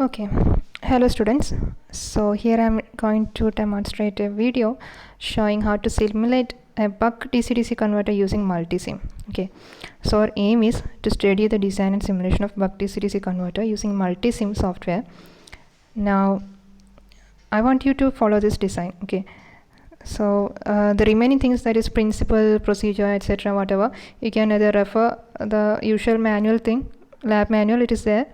Okay, hello students. So here I'm going to demonstrate a video showing how to simulate a buck DC-DC converter using multisim. Okay, so our aim is to study the design and simulation of buck DC-DC converter using multisim software. Now I want you to follow this design. Okay, so the remaining things, that is principle, procedure, etc., whatever, you can either refer the usual manual thing, lab manual, it is there.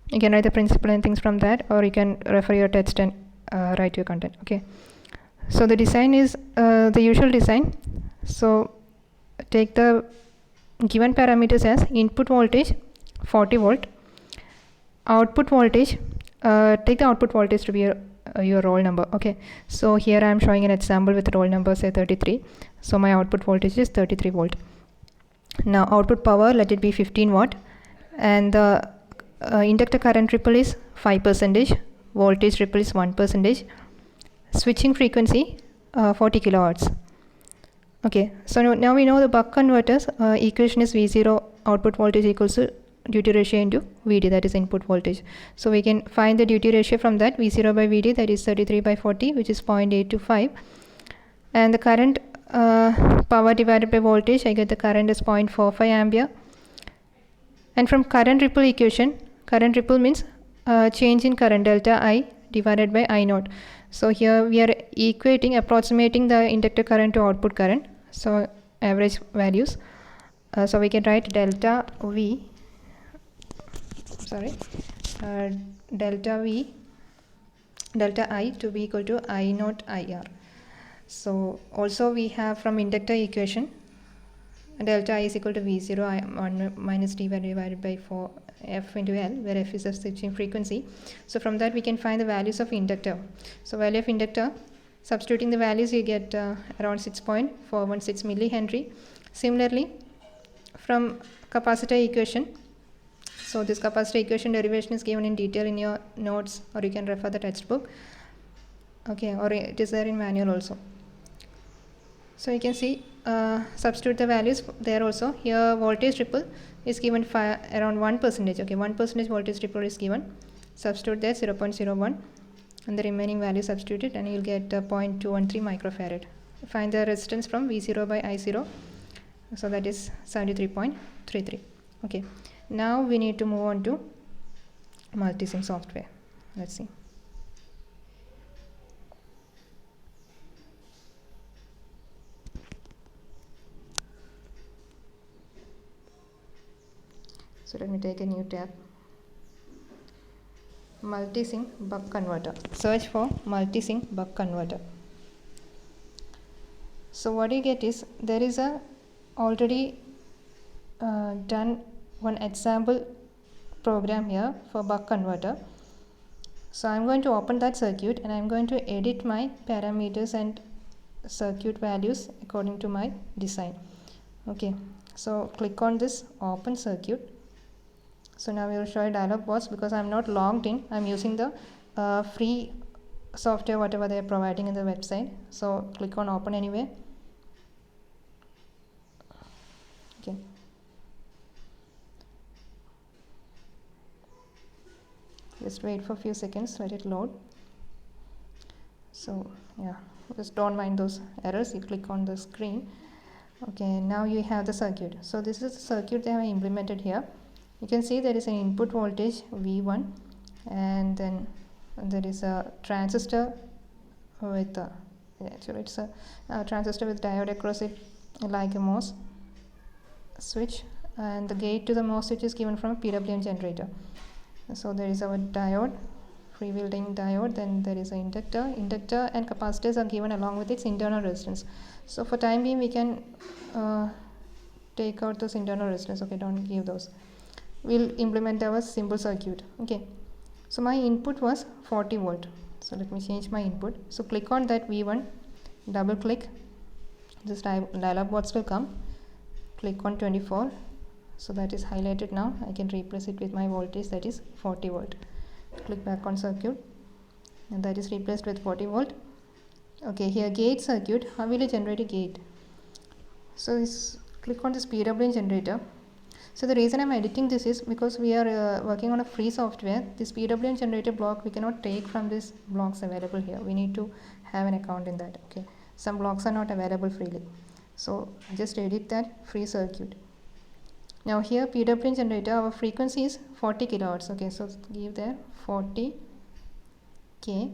You can write the principle and things from that, or you can refer your text and write your content. Okay, so the design is the usual design. So take the given parameters as input voltage 40 volt, output voltage, take the output voltage to be your roll number. Okay, so here I am showing an example with roll number say 33. So my output voltage is 33 volt. Now output power, let it be 15 watt, and the inductor current ripple is 5%, voltage ripple is 1%, switching frequency 40 kilohertz. Okay, so now we know the buck converters equation is V0 output voltage equals to duty ratio into VD, that is input voltage. So we can find the duty ratio from that, V0 by VD, that is 33 by 40, which is 0.825, and the current power divided by voltage, I get the current is 0.45 ampere. And from current ripple equation, current ripple means change in current, delta I divided by I naught. So here we are approximating the inductor current to output current, so average values. So we can write delta I to be equal to I naught IR. So also we have from inductor equation, delta I is equal to V0 minus D divided by 4 F into L, where F is the switching frequency. So from that we can find the values of inductor. So value of inductor, substituting the values, you get around 6.416 millihenry. Similarly, from capacitor equation, so this capacitor equation derivation is given in detail in your notes, or you can refer the textbook. Okay, or it is there in manual also. So you can see, substitute the values there also. Here voltage ripple is given around 1%. Okay, 1% voltage ripple is given. Substitute there 0.01, and the remaining value substituted, and you'll get 0.213 microfarad. Find the resistance from V0 by I0. So that is 73.33. Okay, now we need to move on to multisim software. Let's see. So let me take a new tab. Multisim buck converter. Search for multisim buck converter. So what you get is, there is a already done one example program here for buck converter. So I'm going to open that circuit, and I'm going to edit my parameters and circuit values according to my design. Okay, so click on this open circuit. So now we will show a dialog box, because I'm not logged in. I'm using the free software whatever they are providing in the website. So click on open anyway. Okay, just wait for a few seconds, let it load. So yeah, just don't mind those errors. You click on the screen. Okay, now you have the circuit. So this is the circuit they have implemented here. You can see there is an input voltage V1, and then there is a transistor with actually it's a transistor with diode across it, like a MOS switch, and the gate to the MOS switch is given from a PWM generator. So there is our diode, freewheeling diode, then there is an inductor and capacitors are given along with its internal resistance. So for time being we can take out those internal resistance. Okay, don't give those. We'll implement our simple circuit. Okay, so my input was 40 volt. So let me change my input. So click on that V1, double click, this dialog box will come. Click on 24, so that is highlighted. Now I can replace it with my voltage, that is 40 volt. Click back on circuit, and that is replaced with 40 volt. Okay, here gate circuit, how will you generate a gate? So click on this PWM generator. So the reason I'm editing this is because we are working on a free software. This PWM generator block we cannot take from these blocks available here. We need to have an account in that. Okay, some blocks are not available freely, so just edit that free circuit. Now here PWM generator, our frequency is 40 kilohertz. Okay, so give there 40 k,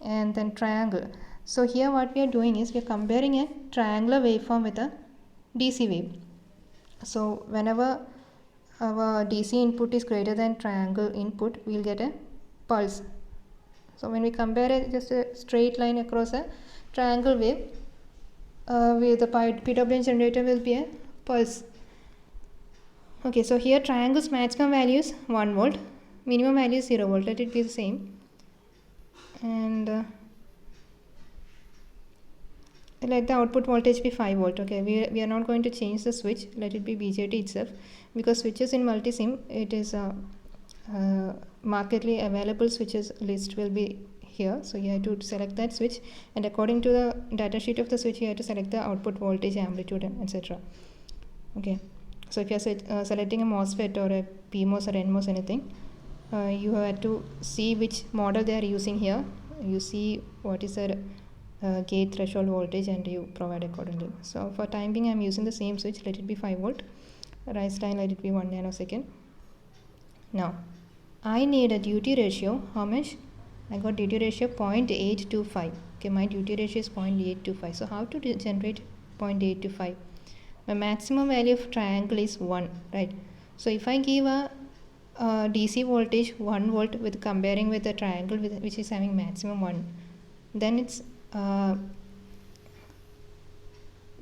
and then triangle. So here what we are doing is we are comparing a triangular waveform with a DC wave. So whenever our DC input is greater than triangle input, we will get a pulse. So when we compare it, just a straight line across a triangle wave, with the PWM generator will be a pulse. Okay, so here triangle's maximum value is 1 volt, minimum value is 0 volt. Let it be the same. And let the output voltage be 5 volt. Okay, we are not going to change the switch. Let it be BJT itself, because switches in multisim, it is markedly available switches list will be here. So you have to select that switch, and according to the data sheet of the switch, you have to select the output voltage, amplitude, and etc. Okay, so if you are selecting a MOSFET or a PMOS or NMOS anything, you have to see which model they are using here. You see what is the gate threshold voltage, and you provide accordingly. So for time being, I am using the same switch. Let it be 5 volt. Rise time, let it be 1 nanosecond. Now I need a duty ratio. How much? I got duty ratio 0.825. Okay, my duty ratio is 0.825. So how to generate 0.825? My maximum value of triangle is 1, right? So if I give a DC voltage 1 volt with comparing with a triangle which is having maximum 1, then its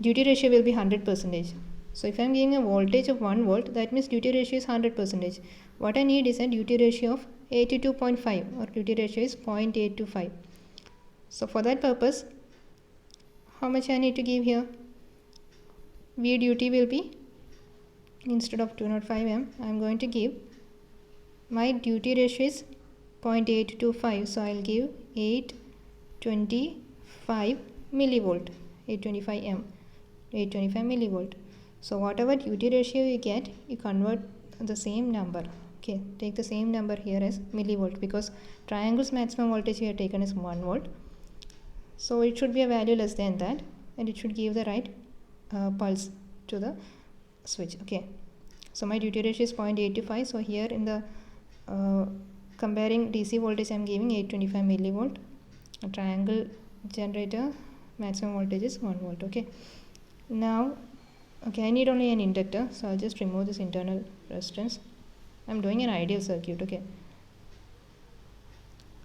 duty ratio will be 100%. So if I am giving a voltage of 1 volt, that means duty ratio is 100%. What I need is a duty ratio of 82.5, or duty ratio is 0.825. So for that purpose, how much I need to give here? V duty will be, instead of 205 m, I am going to give, my duty ratio is 0.825, so I will give 825 millivolt, 825 m, 825 millivolt. So whatever duty ratio you get, you convert the same number. Okay, take the same number here as millivolt, because triangle's maximum voltage we have taken is 1 volt. So it should be a value less than that, and it should give the right pulse to the switch. Okay, so my duty ratio is 0.825. So here in the comparing DC voltage, I am giving 825 millivolt. A triangle generator maximum voltage is 1 volt. Okay, now okay, I need only an inductor, so I'll just remove this internal resistance. I'm doing an ideal circuit. Okay,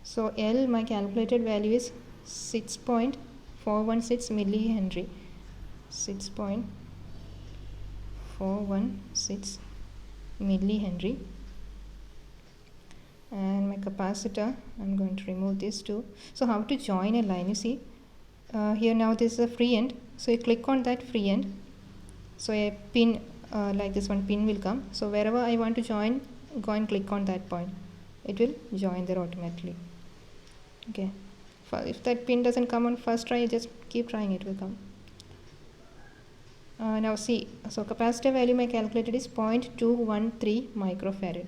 so L, my calculated value is 6.416 millihenry. 6.416 millihenry. And my capacitor, I'm going to remove this too. So how to join a line? You see here now this is a free end, so you click on that free end. So a pin like this one pin will come. So wherever I want to join, go and click on that point. It will join there automatically. Okay, if that pin doesn't come on first try, just keep trying, it will come. Now see, so capacitor value my calculated is 0.213 microfarad.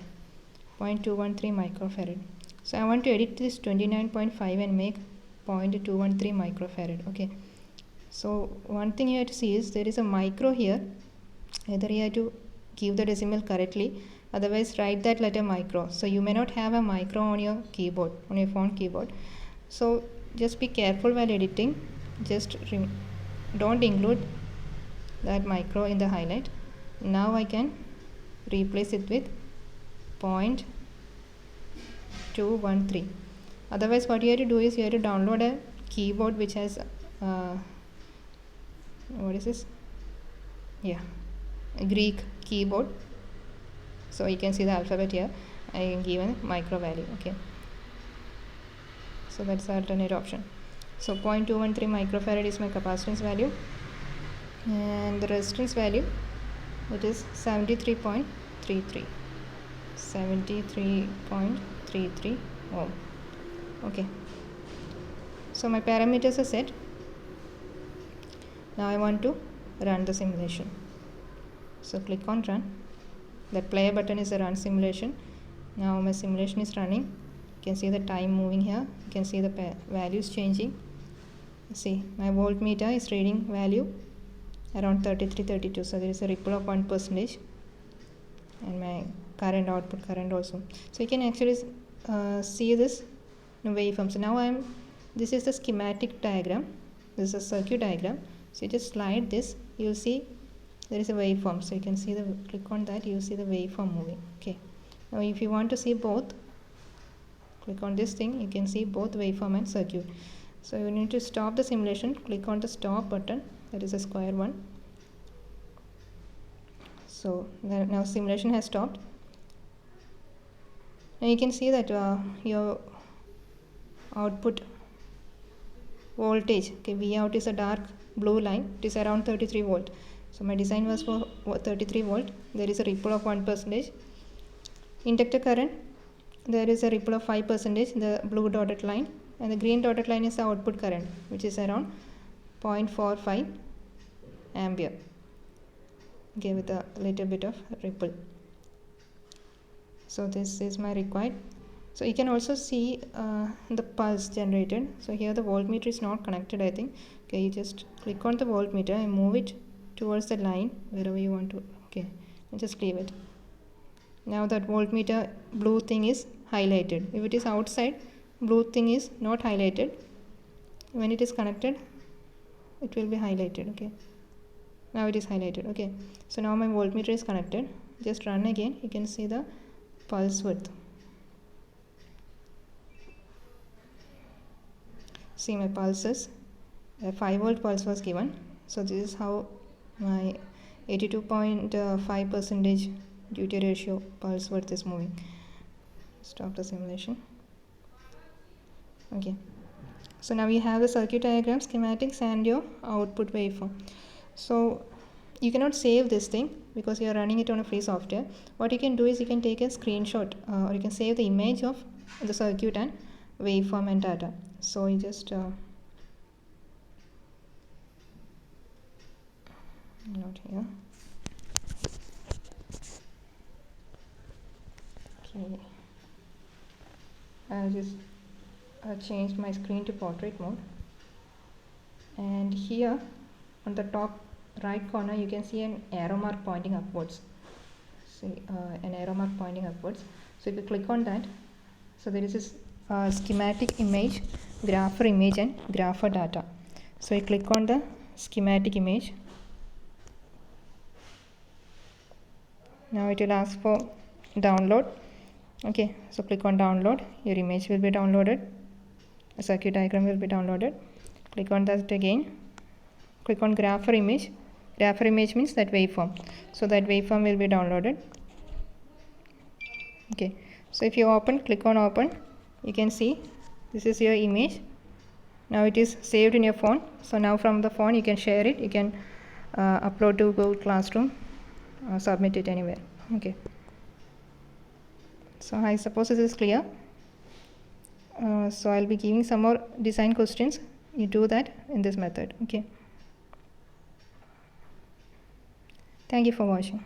0.213 microfarad. So I want to edit this 29.5 and make 0.213 microfarad. Okay, so one thing you have to see is there is a micro here. Either you have to give the decimal correctly, otherwise write that letter micro. So you may not have a micro on your keyboard, on your phone keyboard. So just be careful while editing. Just don't include that micro in the highlight. Now I can replace it with 0.213. Otherwise what you have to do is you have to download a keyboard which has what is this? Yeah, a Greek keyboard. So you can see the alphabet here. I am given micro value. Okay, so that's the alternate option. So 0.213 microfarad is my capacitance value, and the resistance value, it is 73.33 ohm. Okay, so my parameters are set. Now I want to run the simulation. So click on run. That play button is a run simulation. Now my simulation is running. You can see the time moving here. You can see the values changing. See, my voltmeter is reading value around 33, 32. So there is a ripple of 1%, and my current, output current also. So you can actually see this waveform. So now this is the schematic diagram. This is a circuit diagram. So you just slide this, you will see there is a waveform. So you can see click on that, you will see the waveform moving. Okay. Now if you want to see both, click on this thing, you can see both waveform and circuit. So you need to stop the simulation, click on the stop button, that is a square one. So now simulation has stopped. Now you can see that your output voltage, okay, V out is a dark blue line, it is around 33 volt. So my design was for 33 volt. There is a ripple of 1%. Inductor current, there is a ripple of 5%, the blue dotted line, and the green dotted line is the output current, which is around 0.45 ampere, okay, with a little bit of ripple. So this is my required. So you can also see the pulse generated. So here the voltmeter is not connected, I think. Okay, you just click on the voltmeter and move it towards the line wherever you want to. Okay, and just leave it. Now that voltmeter blue thing is highlighted. If it is outside, blue thing is not highlighted. When it is connected, it will be highlighted. Okay, now it is highlighted. Okay, so now my voltmeter is connected. Just run again, you can see the pulse width. See my pulses, a 5 volt pulse was given. So this is how my 82.5% duty ratio pulse width is moving. Stop the simulation. Okay, so now we have the circuit diagram, schematics, and your output waveform. So you cannot save this thing because you are running it on a free software. What you can do is you can take a screenshot or you can save the image of the circuit and waveform and data. So you just not here. Okay, I just changed my screen to portrait mode, and here on the top right corner you can see an arrow mark pointing upwards. See an arrow mark pointing upwards. So if you click on that, so there is this schematic image, grapher image, and grapher data. So you click on the schematic image. Now it will ask for download. Okay, so click on download. Your image will be downloaded, a circuit diagram will be downloaded. Click on that again. Click on grapher image. Grapher image means that waveform. So that waveform will be downloaded. Okay, so if you click on open, you can see this is your image. Now it is saved in your phone. So now from the phone you can share it, you can upload to Google Classroom, submit it anywhere. Okay, so I suppose this is clear. So I'll be giving some more design questions. You do that in this method. Okay, thank you for watching.